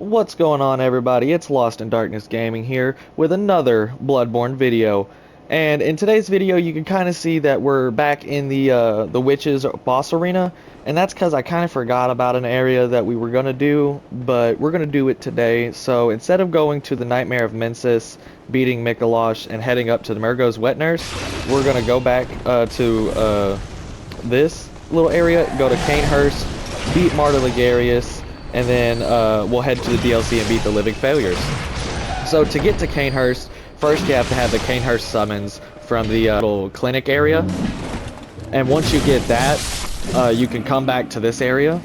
What's going on, everybody? It's Lost in Darkness Gaming here with another Bloodborne video. And in today's video, you can kind of see that we're back in the Witches boss arena, and that's because I kind of forgot about an area that we were gonna do, but we're gonna do it today. So instead of going to the Nightmare of Mensis, beating Mikolosh, and heading up to the Murgo's Wet Nurse, we're gonna go back to this little area, go to Canehurst, beat Martyr Ligarius, and then we'll head to the DLC and beat the Living Failures. So to get to Canehurst, first you have to have the Canehurst summons from the little clinic area, and once you get that, you can come back to this area.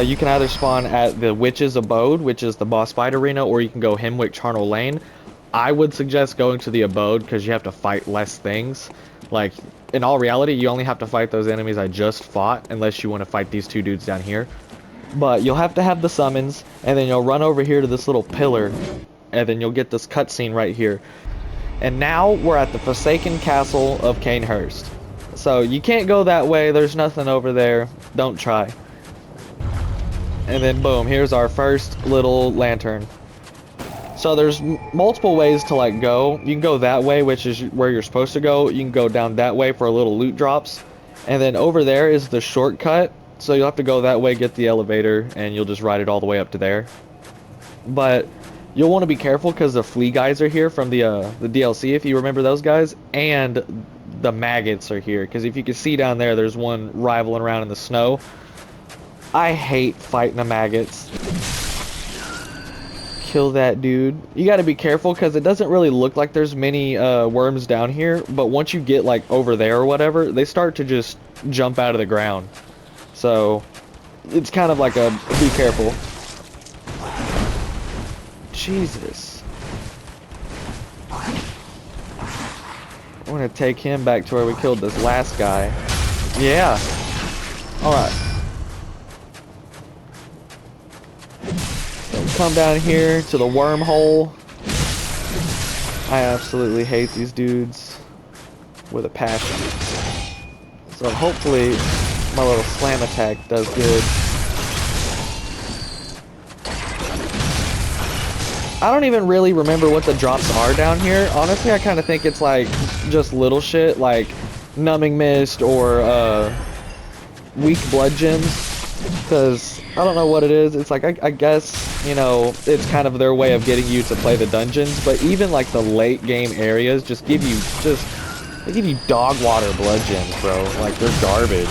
You can either spawn at the Witch's Abode, which is the boss fight arena, or you can go Hemwick Charnel Lane. I would suggest going to the Abode because you have to fight less things. Like, in all reality, you only have to fight those enemies I just fought, unless you want to fight these two dudes down here. But you'll have to have the summons, and then you'll run over here to this little pillar, and then you'll get this cutscene right here. And now we're at the Forsaken Castle of Canehurst. So you can't go that way, there's nothing over there, don't try. And then boom, here's our first little lantern. So there's multiple ways to like go. You can go that way, which is where you're supposed to go. You can go down that way for a little loot drops. And then over there is the shortcut. So you'll have to go that way, get the elevator, and you'll just ride it all the way up to there. But you'll want to be careful because the flea guys are here from the DLC, if you remember those guys, and the maggots are here. Because if you can see down there, there's one rivaling around in the snow. I hate fighting the maggots. Kill that dude. You got to be careful because it doesn't really look like there's many worms down here, but once you get like over there or whatever, they start to just jump out of the ground. So it's kind of like a be careful. Jesus. I'm gonna take him back to where we killed this last guy. Yeah. Alright. So come down here to the wormhole. I absolutely hate these dudes with a passion. So hopefully my little slam attack does good. I don't even really remember what the drops are down here. Honestly, I kind of think it's like just little shit like numbing mist or weak blood gems, because I don't know what it is. It's like I guess, you know, it's kind of their way of getting you to play the dungeons, but even like the late game areas just give you they give you dog water blood gems, bro. Like they're garbage.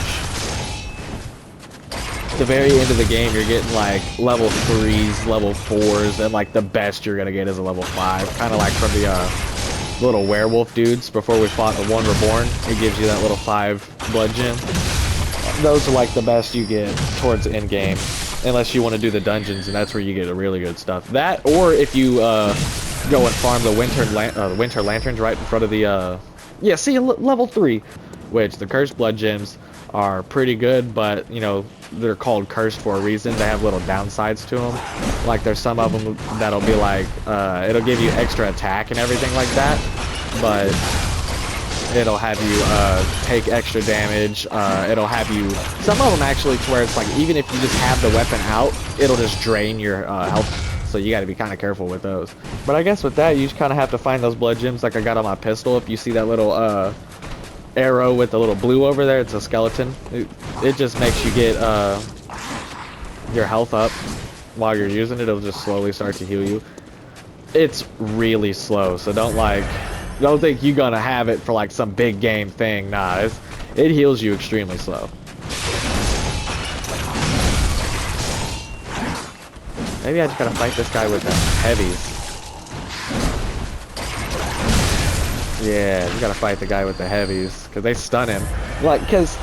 At the very end of the game, you're getting like level 3s, level 4s, and like the best you're gonna get is a level 5. Kind of like from the little werewolf dudes before we fought the one reborn. It gives you that little 5 blood gem. Those are like the best you get towards the end game, unless you want to do the dungeons, and that's where you get the really good stuff. That, or if you go and farm the winter lanterns right in front of the yeah, see, level 3, which the cursed blood gems are pretty good, but you know, they're called cursed for a reason. They have little downsides to them. Like there's some of them that'll be like it'll give you extra attack and everything like that, but it'll have you take extra damage. It'll have you, some of them actually, to where it's like even if you just have the weapon out, it'll just drain your health. So you got to be kind of careful with those. But I guess with that, you just kind of have to find those blood gems like I got on my pistol. If you see that little arrow with the little blue over there, it's a skeleton. It just makes you get your health up while you're using it. It'll just slowly start to heal you. It's really slow, so don't think you're gonna have it for like some big game thing. Nah, it heals you extremely slow. Maybe I just gotta fight this guy with the heavies. Yeah, you gotta fight the guy with the heavies, because they stun him. Like, because...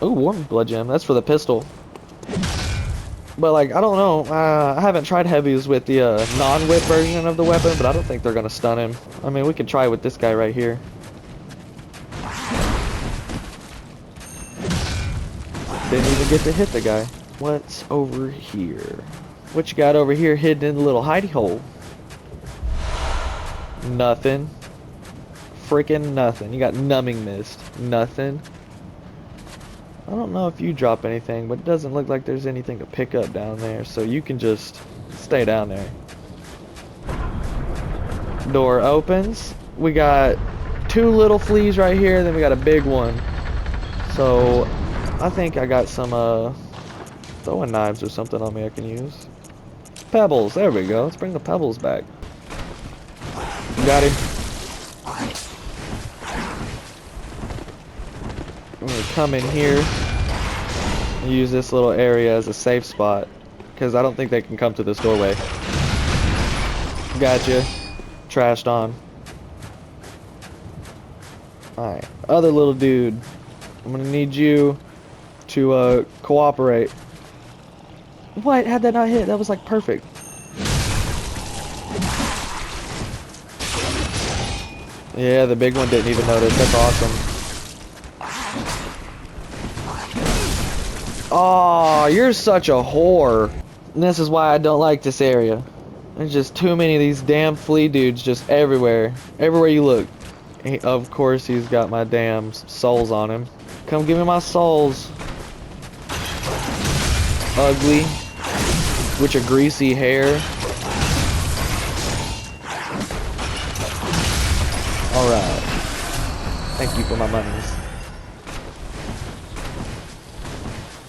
Ooh, warm blood gem. That's for the pistol. But, like, I don't know. I haven't tried heavies with the non-whip version of the weapon, but I don't think they're gonna stun him. I mean, we could try with this guy right here. Didn't even get to hit the guy. What's over here? What you got over here hidden in the little hidey hole? Nothing. Freaking nothing. You got numbing mist. Nothing. I don't know if you drop anything, but it doesn't look like there's anything to pick up down there, so you can just stay down there. Door opens. We got 2 little fleas right here, then we got a big one. So I think I got some throwing knives or something on me I can use. Pebbles, there we go. Let's bring the pebbles back. Got him. I'm gonna come in here and use this little area as a safe spot, because I don't think they can come to this doorway. Gotcha. Trashed on. Alright, other little dude. I'm gonna need you to cooperate. What? How'd that not hit? That was like perfect. Yeah, the big one didn't even notice. That's awesome. Oh, you're such a whore. And this is why I don't like this area. There's just too many of these damn flea dudes just everywhere. Everywhere you look. Of course, he's got my damn souls on him. Come give me my souls. Ugly. With your greasy hair. Alright. Thank you for my monies.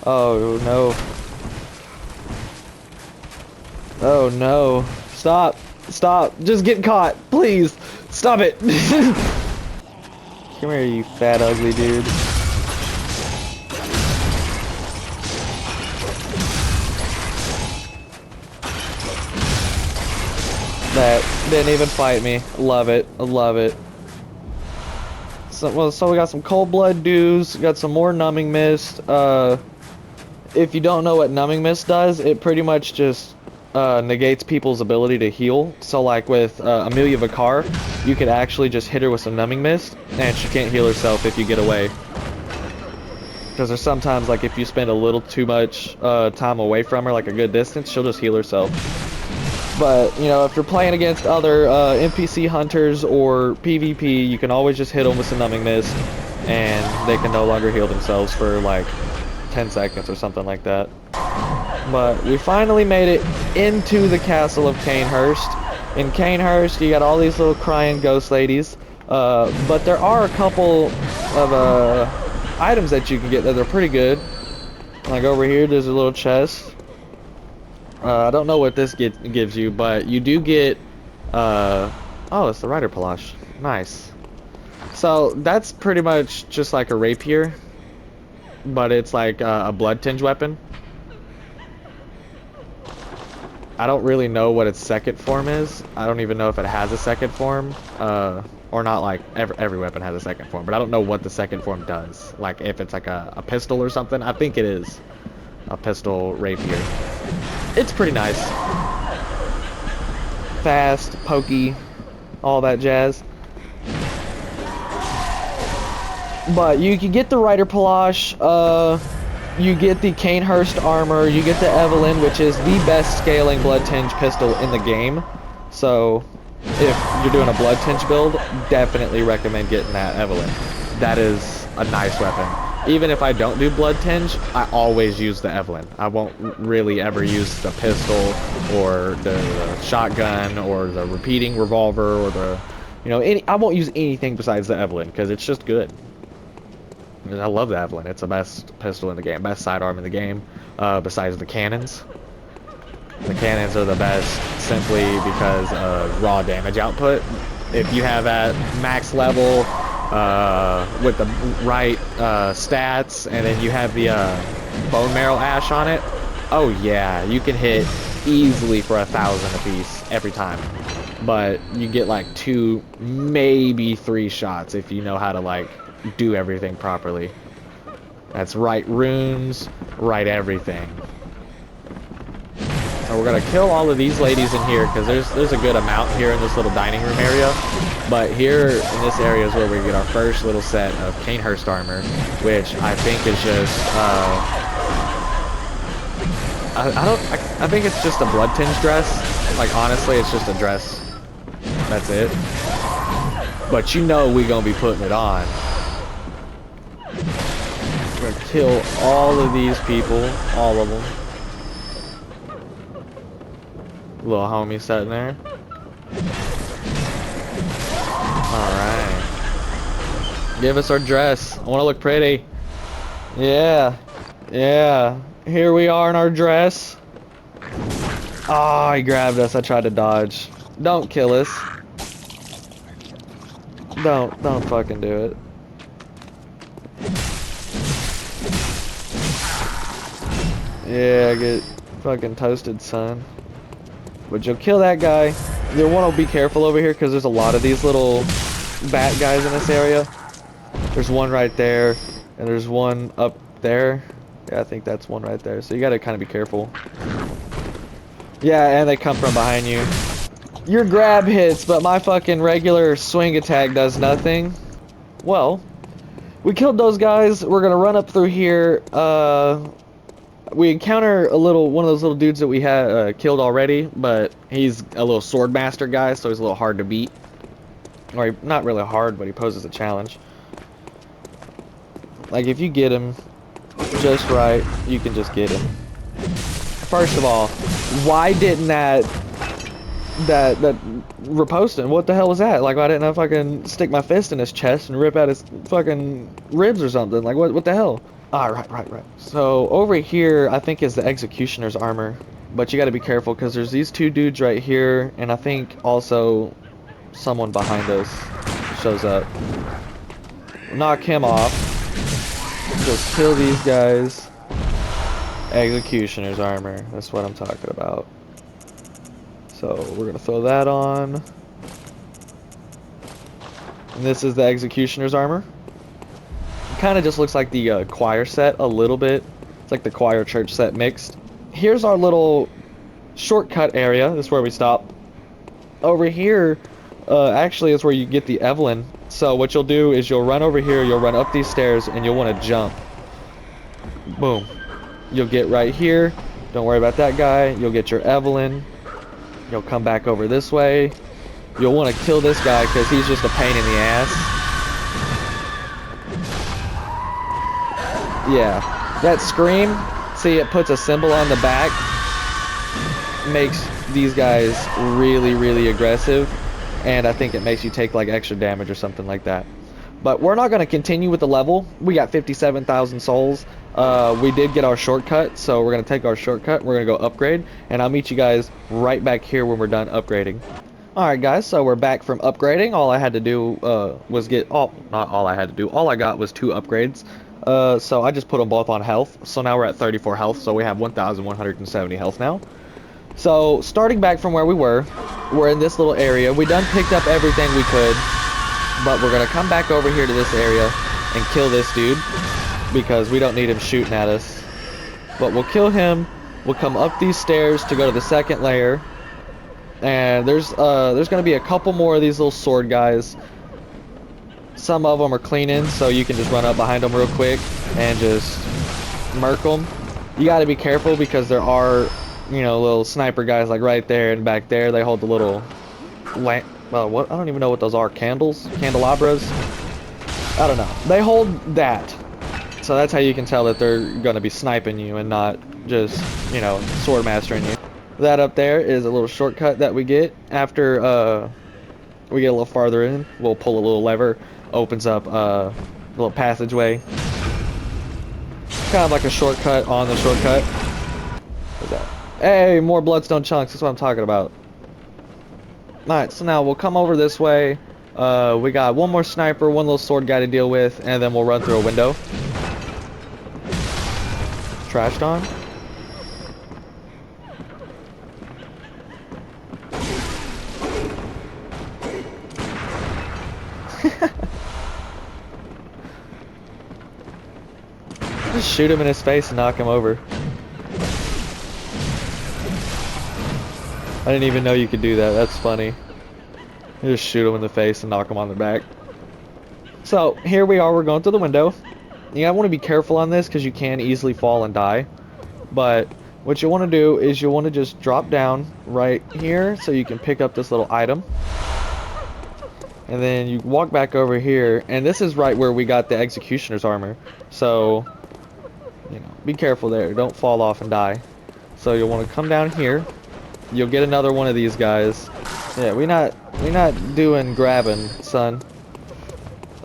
Oh no. Oh no. Stop. Stop. Just get caught. Please. Stop it. Come here, you fat ugly dude. That didn't even fight me. Love it. I love it. So we got some cold blood dudes, got some more numbing mist. If you don't know what numbing mist does, it pretty much just negates people's ability to heal. So like with Amelia Vicar, you could actually just hit her with some numbing mist, and she can't heal herself if you get away. Because there's sometimes, like, if you spend a little too much time away from her, like a good distance, she'll just heal herself. But, you know, if you're playing against other NPC hunters or PvP, you can always just hit them with some numbing mist, and they can no longer heal themselves for, like, 10 seconds or something like that. But we finally made it into the castle of Canehurst. In Canehurst, you got all these little crying ghost ladies, but there are a couple of items that you can get that are pretty good. Like over here, there's a little chest. I don't know what this gives you, but you do get, oh, it's the Rider Palash. Nice. So that's pretty much just like a rapier, but it's like a blood tinge weapon. I don't really know what its second form is. I don't even know if it has a second form, or not. Like every weapon has a second form, but I don't know what the second form does. Like if it's like a pistol or something. I think it is a pistol rapier. It's pretty nice. Fast, pokey, all that jazz. But you can get the Rider Palash, you get the Canehurst armor, you get the Evelyn, which is the best scaling blood tinge pistol in the game. So if you're doing a blood tinge build, definitely recommend getting that Evelyn. That is a nice weapon. Even if I don't do blood tinge, I always use the Evelyn. I won't really ever use the pistol or the shotgun or the repeating revolver or the, you know, I won't use anything besides the Evelyn because it's just good. I love the Evelyn. It's the best pistol in the game, best sidearm in the game, besides the cannons. The cannons are the best simply because of raw damage output. If you have at max level with the right stats, and then you have the bone marrow ash on it, oh yeah, you can hit easily for 1,000 apiece every time. But you get like 2, maybe 3 shots if you know how to like do everything properly. That's right runes, right everything. So we're gonna kill all of these ladies in here because there's a good amount here in this little dining room area. But here in this area is where we get our first little set of Canehurst armor, which I think is just I think it's just a blood tinge dress. Like honestly, it's just a dress. That's it. But you know we gonna be putting it on. We're gonna kill all of these people, all of them. Little homie sitting there. Alright. Give us our dress. I wanna look pretty. Yeah. Yeah. Here we are in our dress. Oh, he grabbed us. I tried to dodge. Don't kill us. Don't fucking do it. Yeah, get fucking toasted, son. But you'll kill that guy. You'll want to be careful over here because there's a lot of these little bat guys in this area. There's one right there, and there's one up there. Yeah, I think that's one right there. So you gotta kind of be careful. Yeah, and they come from behind you. Your grab hits, but my fucking regular swing attack does nothing. Well, we killed those guys. We're gonna run up through here. We encounter one of those little dudes that we had killed already, but he's a little sword master guy, so he's a little hard to beat. Or not really hard, but he poses a challenge. Like if you get him just right, you can just get him. First of all, why didn't that riposting? What the hell was that? Like, why didn't I fucking stick my fist in his chest and rip out his fucking ribs or something? Like, what the hell? Ah, right. So over here, I think is the executioner's armor, but you got to be careful because there's these two dudes right here, and I think also someone behind us shows up. Knock him off. Just kill these guys. Executioner's armor. That's what I'm talking about. So we're gonna throw that on. And this is the executioner's armor. It kind of just looks like the choir set a little bit. It's like the choir church set mixed. Here's our little shortcut area. This is where we stop. Over here, actually, is where you get the Evelyn. So what you'll do is you'll run over here, you'll run up these stairs, and you'll want to jump. Boom. You'll get right here. Don't worry about that guy. You'll get your Evelyn. You'll come back over this way. You'll want to kill this guy because he's just a pain in the ass. Yeah. That scream, see, it puts a symbol on the back. Makes these guys really, really aggressive. And I think it makes you take like extra damage or something like that. But we're not going to continue with the level. We got 57,000 souls. We did get our shortcut, so we're going to take our shortcut. We're going to go upgrade, and I'll meet you guys right back here when we're done upgrading. Alright guys, so we're back from upgrading. All I had to do was get, not all I had to do, all I got was 2 upgrades. So I just put them both on health. So now we're at 34 health, so we have 1,170 health now. So starting back from where we were, we're in this little area. We done picked up everything we could. But we're going to come back over here to this area and kill this dude because we don't need him shooting at us. But we'll kill him. We'll come up these stairs to go to the second layer. And there's going to be a couple more of these little sword guys. Some of them are cleaning, so you can just run up behind them real quick and just murk them. You got to be careful because there are, you know, little sniper guys like right there and back there. They hold the little lamp. What? I don't even know what those are. Candles? Candelabras? I don't know. They hold that. So that's how you can tell that they're going to be sniping you and not just, you know, sword mastering you. That up there is a little shortcut that we get. After we get a little farther in, we'll pull a little lever. Opens up a little passageway. Kind of like a shortcut on the shortcut. What's that? Hey, more bloodstone chunks. That's what I'm talking about. Alright, so now we'll come over this way. We got one more sniper, one little sword guy to deal with, and then we'll run through a window. Trashed on. Just shoot him in his face and knock him over. I didn't even know you could do that. That's funny. You just shoot them in the face and knock them on their back. So, here we are. We're going through the window. You gotta want to be careful on this because you can easily fall and die. But what you want to do is you want to just drop down right here so you can pick up this little item. And then you walk back over here. And this is right where we got the executioner's armor. So, you know, be careful there. Don't fall off and die. So you'll want to come down here. You'll get another one of these guys. Yeah, we not doing grabbing, son.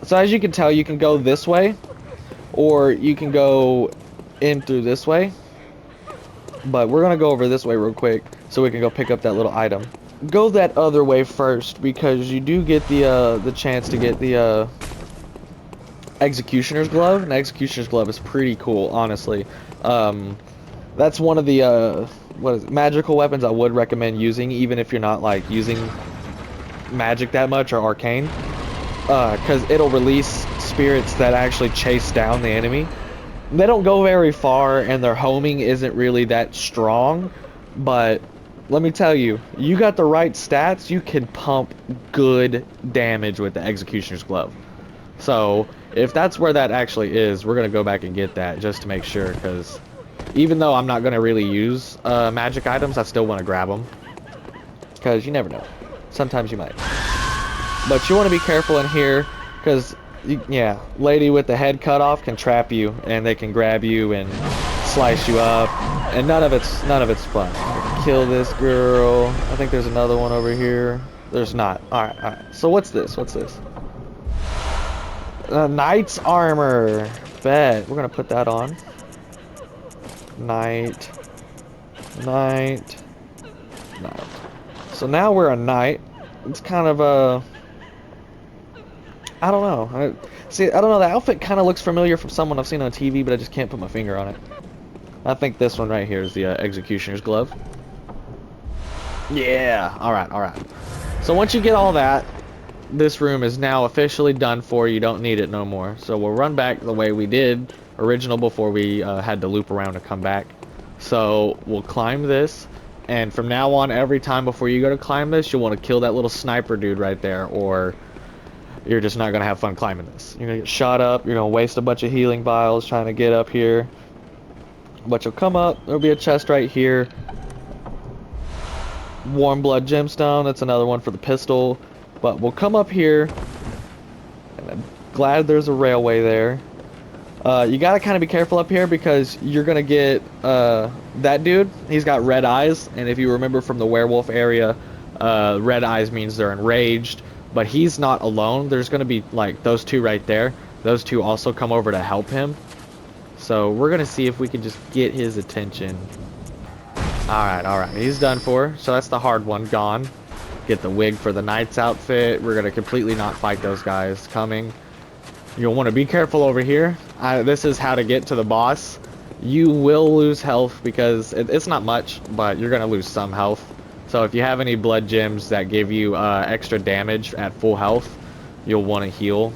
So as you can tell, you can go this way, or you can go in through this way. But we're gonna go over this way real quick so we can go pick up that little item. Go that other way first because you do get the chance to get the Executioner's Glove. And Executioner's Glove is pretty cool, honestly. That's one of the magical weapons I would recommend using, even if you're not like using magic that much or arcane, because it'll release spirits that actually chase down the enemy. They don't go very far, and their homing isn't really that strong, but let me tell you, you got the right stats, you can pump good damage with the Executioner's Glove. So if that's where that actually is, we're gonna go back and get that just to make sure, because even though I'm not gonna really use magic items, I still want to grab them, because you never know. Sometimes you might. But you want to be careful in here, because yeah, lady with the head cut off can trap you, and they can grab you and slice you up, and none of it's fun. Kill this girl. I think there's another one over here. There's not. All right. So what's this? What's this? Knight's armor. Bet. We're gonna put that on. Knight. So now we're a knight. It's kind of a... I don't know. I don't know. The outfit kind of looks familiar from someone I've seen on TV, but I just can't put my finger on it. I think this one right here is the Executioner's Glove. Yeah. All right. So once you get all that, this room is now officially done for. You don't need it no more. So we'll run back the way we did original before we had to loop around to come back. So we'll climb this, and from now on, every time before you go to climb this, you'll want to kill that little sniper dude right there, or you're just not gonna have fun climbing this. You're gonna get shot up. You're gonna waste a bunch of healing vials trying to get up here. But you'll come up. There'll be a chest right here. Warm blood gemstone. That's another one for the pistol. But we'll come up here, and I'm glad there's a railway there. You gotta kind of be careful up here because you're gonna get that dude. He's got red eyes, and if you remember from the werewolf area, red eyes means they're enraged. But he's not alone. There's gonna be like those two right there. Those two also come over to help him. So we're gonna see if we can just get his attention. All right. He's done for. So that's the hard one gone. Get the wig for the knight's outfit. We're gonna completely not fight those guys coming. You'll want to be careful over here. This is how to get to the boss. You will lose health because it's not much, but you're gonna lose some health. So if you have any blood gems that give you extra damage at full health, you'll want to heal.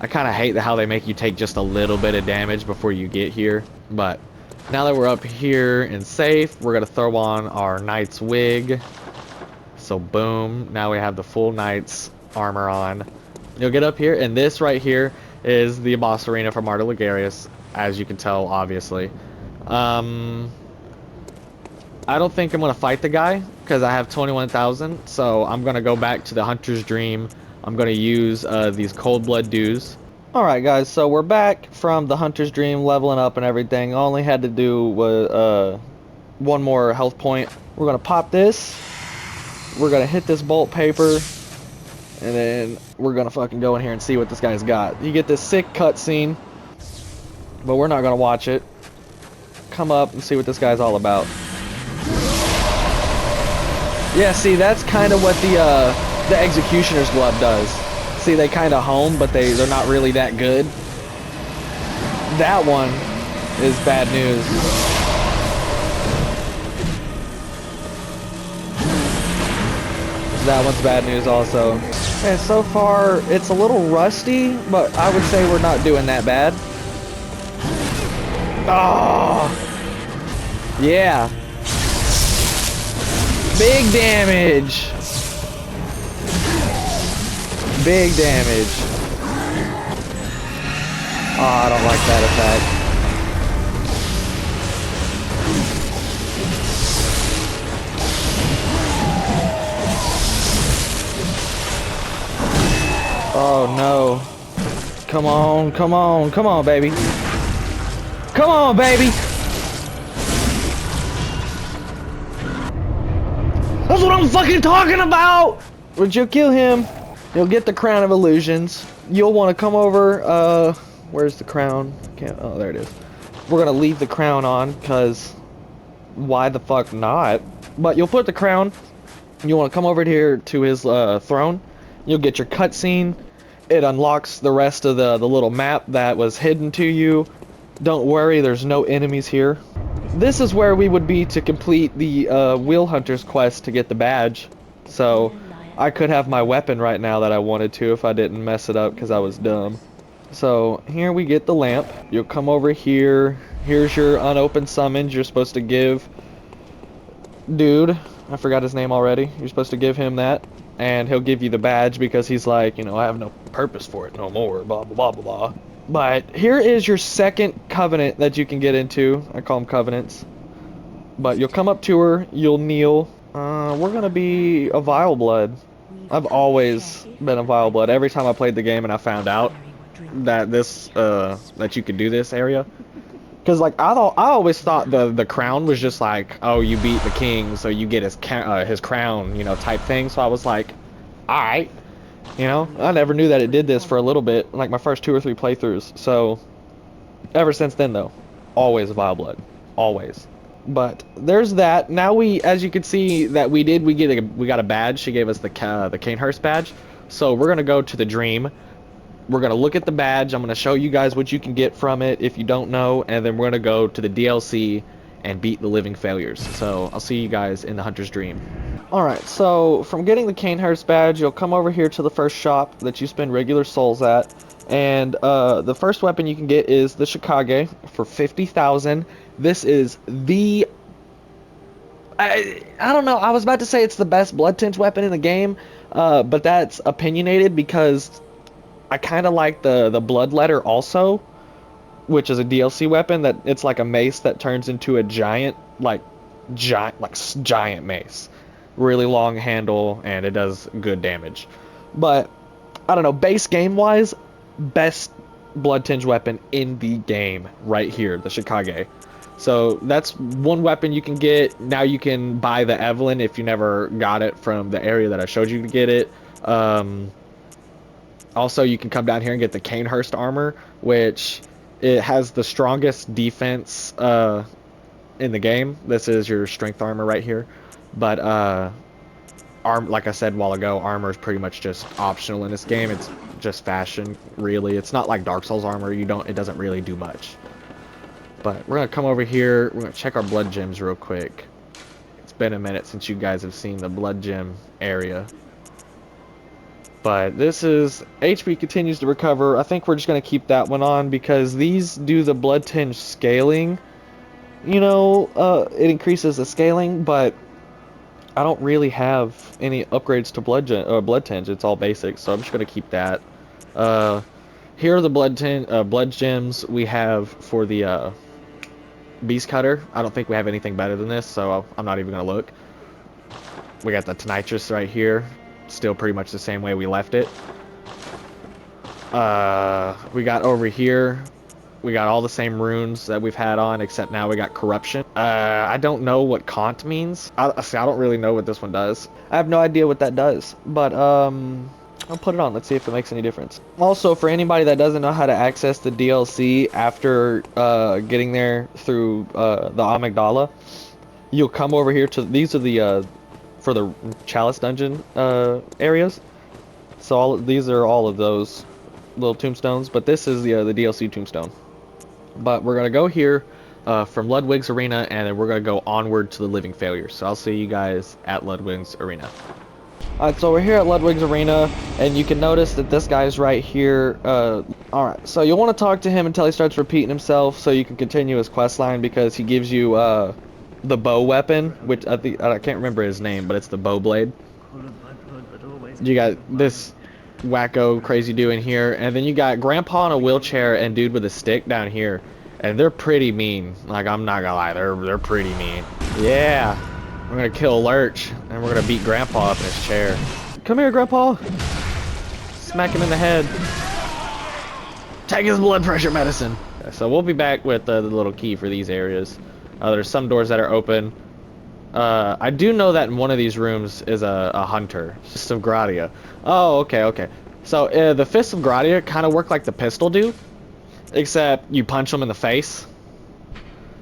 I kind of hate how they make you take just a little bit of damage before you get here. But now that we're up here and safe, we're gonna throw on our knight's wig. So boom, now we have the full knight's armor on. You'll get up here, and this right here is the boss arena for Martyr Ligarius, as you can tell, obviously. I don't think I'm going to fight the guy, because I have 21,000, so I'm going to go back to the Hunter's Dream. I'm going to use these Cold Blood Dews. Alright guys, so we're back from the Hunter's Dream, leveling up and everything. All I had to do was one more health point. We're going to pop this. We're going to hit this bolt paper. And then we're going to fucking go in here and see what this guy's got. You get this sick cutscene, but we're not going to watch it. Come up and see what this guy's all about. Yeah, see, that's kind of what the Executioner's Glove does. See, they kind of home, but they're not really that good. That one is bad news. That one's bad news also. And so far, it's a little rusty, but I would say we're not doing that bad. Oh! Yeah. Big damage! Big damage. Oh, I don't like that attack. Oh no. Come on, baby. Come on, baby. That's what I'm fucking talking about! Would you kill him? You'll get the Crown of Illusions. You'll want to come over, where's the crown? Oh, there it is. We're gonna leave the crown on, because why the fuck not? But you'll put the crown. You want to come over here to his throne. You'll get your cutscene. It unlocks the rest of the little map that was hidden to you. Don't worry, there's no enemies here. This is where we would be to complete the Wheel Hunter's quest to get the badge. So I could have my weapon right now that I wanted to if I didn't mess it up because I was dumb. So here we get the lamp. You'll come over here. Here's your unopened summons you're supposed to give. Dude, I forgot his name already. You're supposed to give him that. And he'll give you the badge because he's like, you know, I have no purpose for it no more. Blah, blah, blah, blah. But here is your second covenant that you can get into. I call them covenants. But you'll come up to her, you'll kneel. We're gonna be a Vile Blood. I've always been a Vile Blood. Every time I played the game and I found out that this, that you could do this area. Cause like I always thought the crown was just like, oh, you beat the king, so you get his crown, you know, type thing. So I was like, all right. You know, I never knew that it did this for a little bit, like my first 2 or 3 playthroughs. So, ever since then, though, always a Vile Blood, always. But there's that. Now we, as you can see, that we got a badge. She gave us the Canehurst badge. So we're gonna go to the Dream. We're gonna look at the badge. I'm gonna show you guys what you can get from it if you don't know, and then we're gonna go to the DLC and beat the Living Failures. So I'll see you guys in the Hunter's Dream. Alright, so from getting the Canehurst badge, you'll come over here to the first shop that you spend regular souls at. And the first weapon you can get is the Shikage for 50,000. This is the... I don't know, I was about to say it's the best blood tinge weapon in the game, but that's opinionated because I kind of like the Blood Letter also, which is a DLC weapon that it's like a mace that turns into a giant mace. Really long handle, and it does good damage. But I don't know, base game wise, best blood tinge weapon in the game right here, the Shikage. So that's one weapon you can get. Now you can buy the Evelyn if you never got it from the area that I showed you to get it. Also, you can come down here and get the Canehurst armor, which it has the strongest defense in the game. This is your strength armor right here. But like I said a while ago, armor is pretty much just optional in this game. It's just fashion, really. It's not like Dark Souls armor. It doesn't really do much. But we're gonna come over here. We're gonna check our blood gems real quick. It's been a minute since you guys have seen the blood gem area. But this is HP continues to recover. I think we're just gonna keep that one on because these do the blood tinge scaling. You know, it increases the scaling, but I don't really have any upgrades to blood tinge. It's all basic, so I'm just gonna keep that. Here are the blood gems we have for the beast cutter. I don't think we have anything better than this, so I'm not even gonna look. We got the Tonitrus right here, still pretty much the same way we left it. We got over here. We got all the same runes that we've had on, except now we got corruption. I don't know what Kant means. I don't really know what this one does. I have no idea what that does, but I'll put it on. Let's see if it makes any difference. Also, for anybody that doesn't know how to access the DLC after getting there through the Amygdala, you'll come over here to, these are the for the Chalice dungeon areas. So these are all of those little tombstones, but this is the DLC tombstone. But we're gonna go here from Ludwig's Arena, and then we're gonna go onward to the Living Failures. So I'll see you guys at Ludwig's Arena. Alright, so we're here at Ludwig's Arena, and you can notice that this guy's right here. Alright, so you'll want to talk to him until he starts repeating himself, so you can continue his quest line, because he gives you the bow weapon, which I can't remember his name, but it's the bow blade. You got this wacko crazy dude in here, and then you got Grandpa in a wheelchair and dude with a stick down here, and they're pretty mean. Like, I'm not gonna lie, they're pretty mean. Yeah, we're gonna kill Lurch, and we're gonna beat Grandpa up in his chair. Come here, Grandpa. Smack him in the head. Take his blood pressure medicine. So we'll be back with the little key for these areas. There's some doors that are open. I do know that in one of these rooms is a hunter. Fist of Gradia. Oh, okay, okay. So the Fist of Gradia kind of work like the pistol do, except you punch them in the face.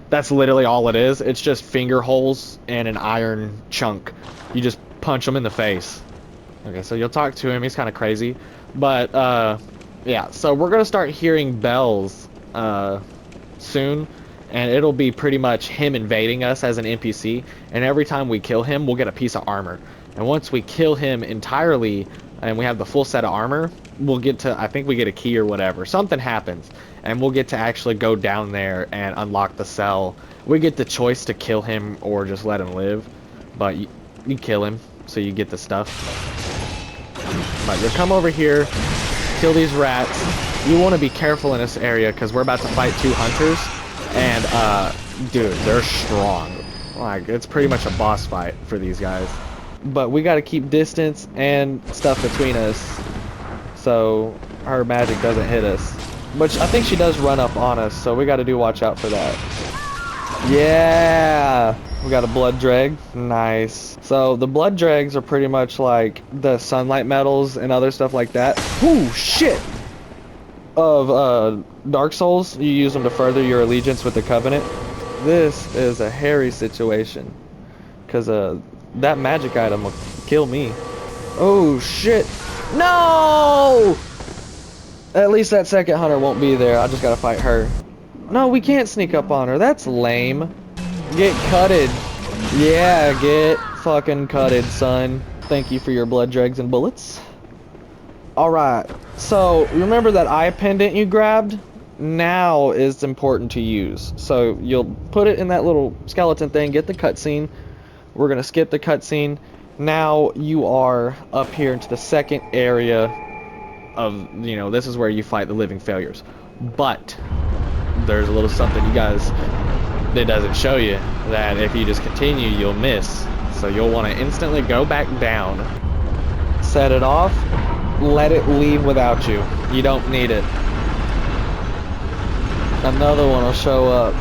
That's literally all it is. It's just finger holes and an iron chunk. You just punch them in the face. Okay, so you'll talk to him. He's kind of crazy. But, yeah. So we're going to start hearing bells soon. And it'll be pretty much him invading us as an NPC. And every time we kill him, we'll get a piece of armor. And once we kill him entirely, and we have the full set of armor, we'll get to, I think we get a key or whatever. Something happens. And we'll get to actually go down there and unlock the cell. We get the choice to kill him or just let him live. But you kill him, so you get the stuff. But you'll come over here, kill these rats. You want to be careful in this area because we're about to fight 2 hunters. And, dude, they're strong. Like, it's pretty much a boss fight for these guys. But we gotta keep distance and stuff between us so her magic doesn't hit us. But I think she does run up on us, so we gotta watch out for that. Yeah! We got a blood dreg. Nice. So the blood dregs are pretty much like the sunlight metals and other stuff like that. Ooh, shit! Of Dark Souls, you use them to further your allegiance with the Covenant. This is a hairy situation, because that magic item will kill me. Oh shit! No! At least that second hunter won't be there. I just gotta fight her. No, we can't sneak up on her. That's lame. Get cutted. Yeah, get fucking cutted, son. Thank you for your blood dregs and bullets. Alright, so remember that eye pendant you grabbed? Now is important to use. So you'll put it in that little skeleton thing, get the cutscene. We're going to skip the cutscene. Now you are up here into the second area of, you know, this is where you fight the living failures. But there's a little something you guys, that doesn't show you, that if you just continue, you'll miss. So you'll want to instantly go back down, set it off, let it leave without you. You don't need it. Another one will show up.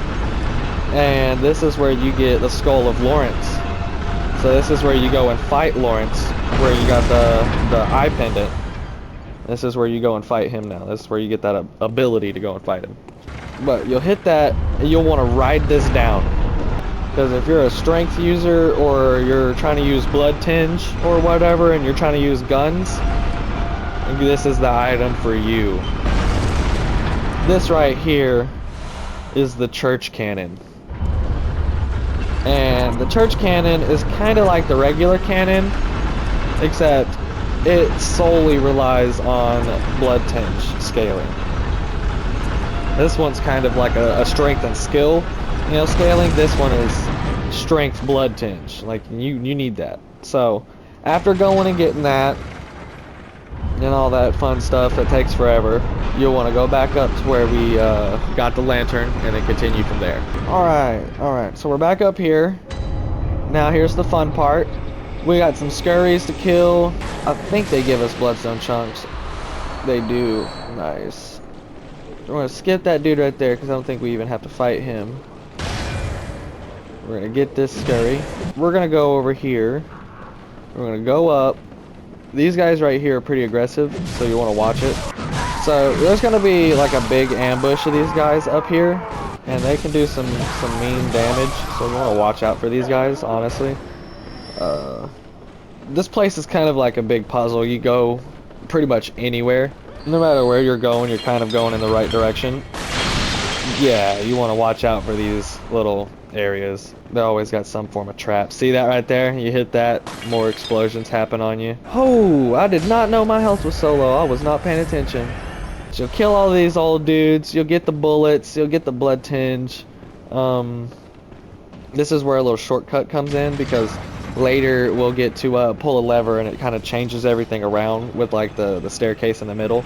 And this is where you get the Skull of Lawrence. So this is where you go and fight Lawrence, where you got the eye pendant. This is where you go and fight him now. This is where you get that ability to go and fight him. But you'll hit that, and you'll want to ride this down. Because if you're a strength user, or you're trying to use blood tinge, or whatever, and you're trying to use guns, this is the item for you. This right here is the church cannon. And the church cannon is kind of like the regular cannon, except it solely relies on blood tinge scaling. This one's kind of like a strength and skill, you know, scaling. This one is strength blood tinge. Like, you need that. So after going and getting that and all that fun stuff that takes forever, you'll want to go back up to where we got the lantern and then continue from there. Alright, so we're back up here. Now here's the fun part. We got some scurries to kill. I think they give us bloodstone chunks. They do. Nice. We're going to skip that dude right there because I don't think we even have to fight him. We're going to get this scurry. We're going to go over here. We're going to go up. These guys right here are pretty aggressive, so you want to watch it. So there's going to be like a big ambush of these guys up here, and they can do some mean damage, so you want to watch out for these guys, honestly. This place is kind of like a big puzzle. You go pretty much anywhere. No matter where you're kind of going in the right direction. Yeah, you want to watch out for these little areas. They always got some form of trap. See that right there? You hit that, more explosions happen on you. Oh, I did not know my health was so low. I was not paying attention. So you'll kill all these old dudes. You'll get the bullets. You'll get the blood tinge. This is where a little shortcut comes in, because later we'll get to pull a lever and it kind of changes everything around with like the staircase in the middle.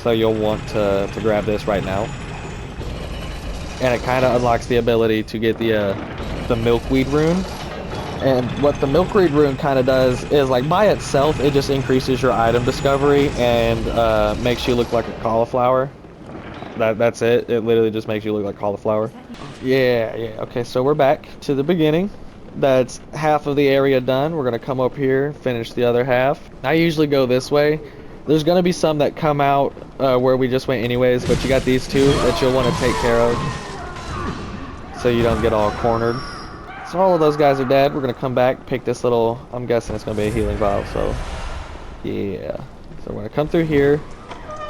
So you'll want to grab this right now. And it kind of unlocks the ability to get the milkweed rune. And what the milkweed rune kind of does is, like, by itself, it just increases your item discovery and makes you look like a cauliflower. That's it. It literally just makes you look like cauliflower. Yeah, yeah. Okay, so we're back to the beginning. That's half of the area done. We're gonna come up here, finish the other half. I usually go this way. There's gonna be some that come out where we just went anyways, but you got these two that you'll want to take care of so you don't get all cornered. So all of those guys are dead. We're gonna come back, pick this little, I'm guessing it's gonna be a healing vial, so yeah. So we're gonna come through here.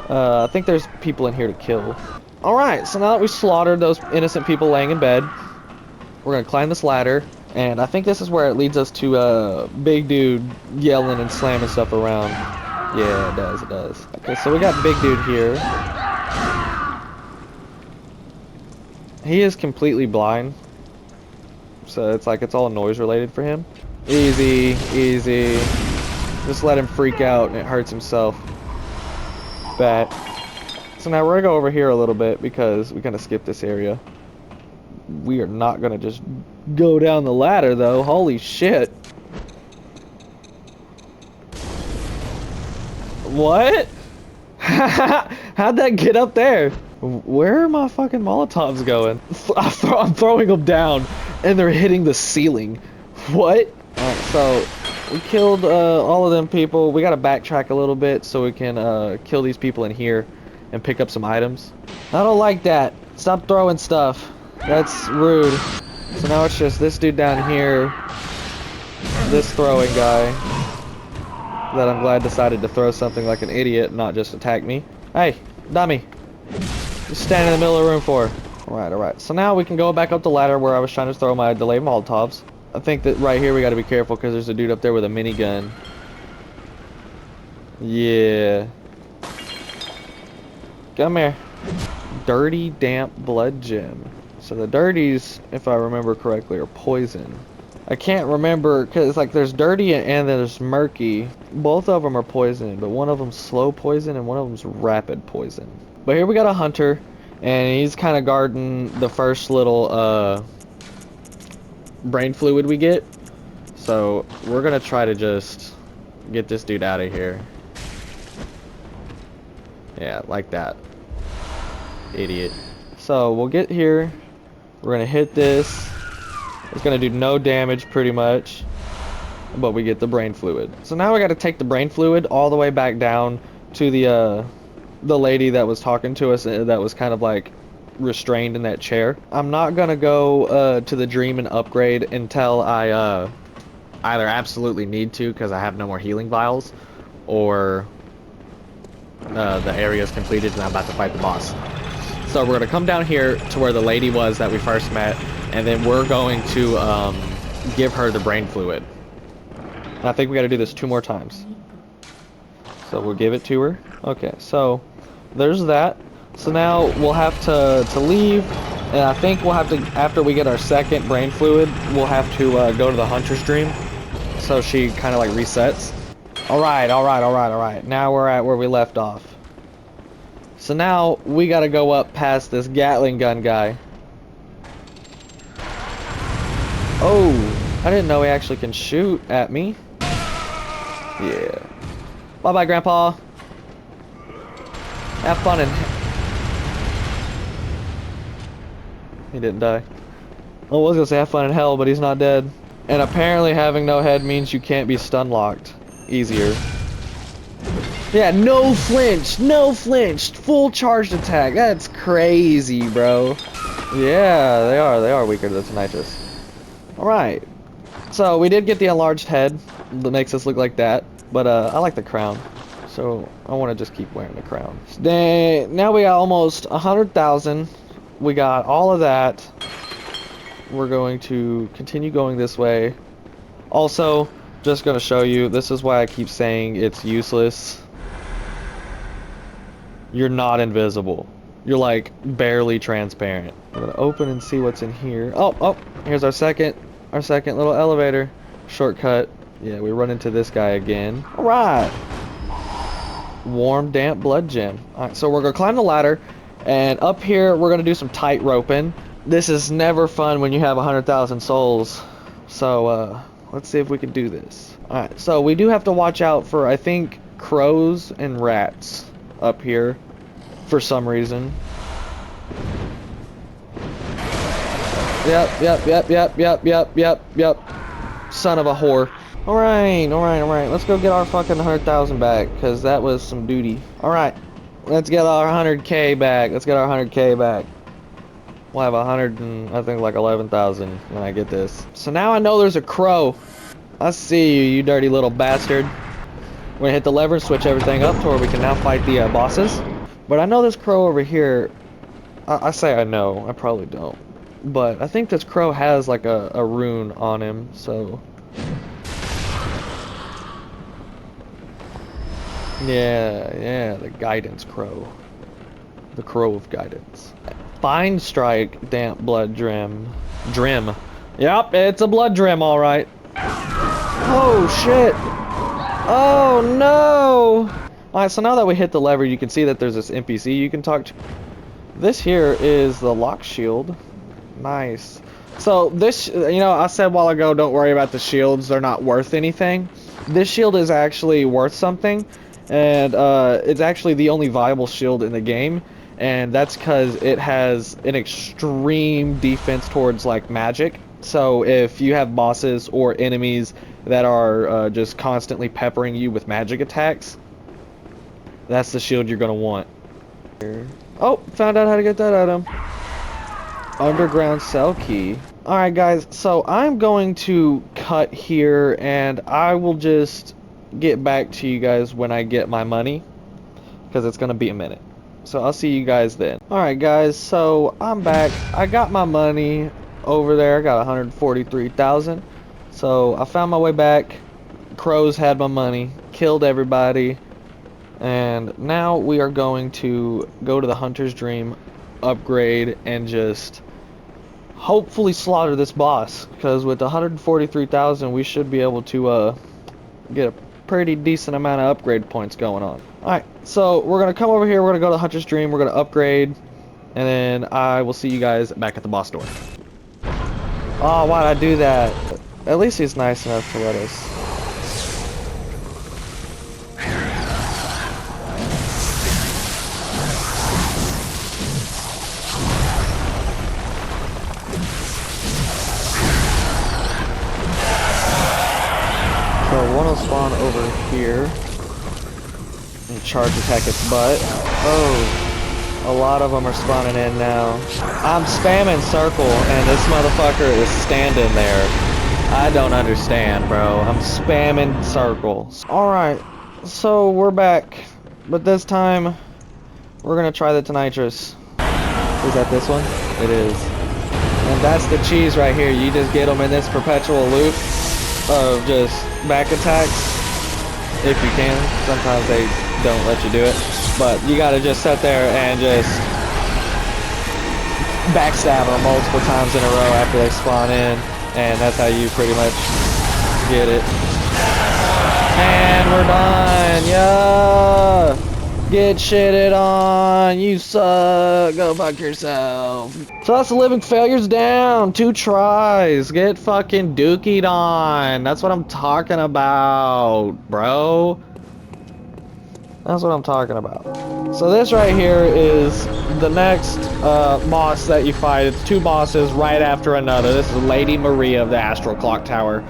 I think there's people in here to kill. Alright, so now that we slaughtered those innocent people laying in bed, we're gonna climb this ladder, and I think this is where it leads us to big dude yelling and slamming stuff around. Yeah, it does, it does. Okay, so we got big dude here. He is completely blind, so it's like it's all noise related for him. Easy, easy. Just let him freak out and it hurts himself. Bet. So now we're gonna go over here a little bit because we kind of skipped this area. We are not gonna just go down the ladder though. Holy shit. What? How'd that get up there? Where are my fucking Molotovs going? I'm throwing them down and they're hitting the ceiling. What? Alright, so we killed all of them people. We gotta backtrack a little bit so we can kill these people in here and pick up some items. I don't like that. Stop throwing stuff. That's rude. So now it's just this dude down here, this throwing guy, that I'm glad decided to throw something like an idiot, not just attack me. Hey, dummy. Just stand in the middle of the room for. Alright, alright. So now we can go back up the ladder where I was trying to throw my delayed Molotovs. I think that right here we gotta be careful because there's a dude up there with a minigun. Yeah. Come here. Dirty, damp blood gem. So the dirties, if I remember correctly, are poison. I can't remember because like there's dirty and there's murky. Both of them are poison, but one of them's slow poison and one of them's rapid poison. But here we got a hunter, and he's kind of guarding the first little brain fluid we get. So we're gonna try to just get this dude out of here. Yeah, like that. Idiot. So we'll get here. We're gonna hit this. It's gonna do no damage pretty much, but we get the brain fluid. So now we gotta take the brain fluid all the way back down to the lady that was talking to us, that was kind of like restrained in that chair. I'm not gonna go to the dream and upgrade until I either absolutely need to because I have no more healing vials, or the area is completed and I'm about to fight the boss. So we're gonna come down here to where the lady was that we first met, and then we're going to give her the brain fluid. And I think we gotta do this 2 more times. So we'll give it to her. Okay, so there's that. So now we'll have to leave, and I think we'll have to, after we get our second brain fluid, we'll have to go to the hunter's dream, so she kind of like resets. Alright, alright, alright, alright. Now we're at where we left off. So now we gotta go up past this Gatling gun guy. Oh, I didn't know he actually can shoot at me. Yeah. Bye-bye, Grandpa. Have fun and... He didn't die. I was gonna say have fun in hell, but he's not dead. And apparently having no head means you can't be stun locked easier. Yeah, no flinch, full charged attack. That's crazy, bro. Yeah, they are weaker to the nitrous. Alright. So we did get the enlarged head that makes us look like that, but I like the crown. So I want to just keep wearing the crown. Now we got almost 100,000. We got all of that. We're going to continue going this way. Also, just going to show you, this is why I keep saying it's useless. You're not invisible. You're like barely transparent. I'm gonna open and see what's in here. Oh, here's our second little elevator shortcut. Yeah, we run into this guy again. All right. Warm, damp blood gem. All right, so we're gonna climb the ladder, and up here we're gonna do some tight roping. This is never fun when you have 100,000 souls. So let's see if we can do this. All right, so we do have to watch out for, I think, crows and rats up here for some reason. Yep. Son of a whore. Alright. Let's go get our fucking 100,000 back, because that was some duty. Alright. Let's get our 100K back. We'll have 100 and I think like 11,000 when I get this. So now I know there's a crow. I see you, you dirty little bastard. We're gonna hit the lever and switch everything up to where we can now fight the bosses. But I know this crow over here. I say I know, I probably don't. But I think this crow has like a rune on him, so. Yeah, the guidance crow. The crow of guidance. Fine strike, damp blood drim. Yep, it's a blood drim, alright. Oh shit! Oh no! Alright, so now that we hit the lever, you can see that there's this NPC you can talk to. This here is the lock shield. Nice. So this, you know, I said a while ago, don't worry about the shields, they're not worth anything. This shield is actually worth something, and it's actually the only viable shield in the game, and that's because it has an extreme defense towards like magic. So if you have bosses or enemies that are just constantly peppering you with magic attacks, that's the shield you're gonna want. Oh, found out how to get that item. Underground cell key. Alright guys, so I'm going to cut here and I will just get back to you guys when I get my money, because it's gonna be a minute. So I'll see you guys then. Alright guys, so I'm back. I got my money over there. I got 143,000. So I found my way back. Crows had my money, killed everybody, and now we are going to go to the Hunter's Dream, upgrade, and just hopefully slaughter this boss, because with 143,000 we should be able to get a pretty decent amount of upgrade points going on. Alright, so we're gonna come over here, we're gonna go to Hunter's Dream, we're gonna upgrade, and then I will see you guys back at the boss door. Oh, why'd I do that? At least he's nice enough to let us. So one will spawn over here and charge attack its butt. Oh. A lot of them are spawning in now. I'm spamming circle and this motherfucker is standing there. I don't understand, bro. I'm spamming circle. Alright, so we're back. But this time, we're gonna try the Tonitrus. Is that this one? It is. And that's the cheese right here. You just get them in this perpetual loop of just back attacks. If you can. Sometimes they don't let you do it. But you gotta just sit there and just backstab them multiple times in a row after they spawn in, and that's how you pretty much get it. And we're done, yeah! Get shitted on, you suck, go fuck yourself. So that's the living failures down, 2 tries, get fucking dookied on. That's what I'm talking about, bro. That's what I'm talking about. So this right here is the next boss that you fight. It's 2 bosses right after another. This is Lady Maria of the Astral Clock Tower.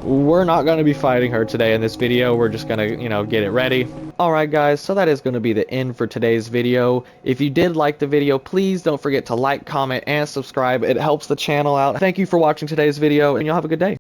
We're not going to be fighting her today in this video. We're just going to, you know, get it ready. Alright guys, so that is going to be the end for today's video. If you did like the video, please don't forget to like, comment, and subscribe. It helps the channel out. Thank you for watching today's video, and you'll have a good day.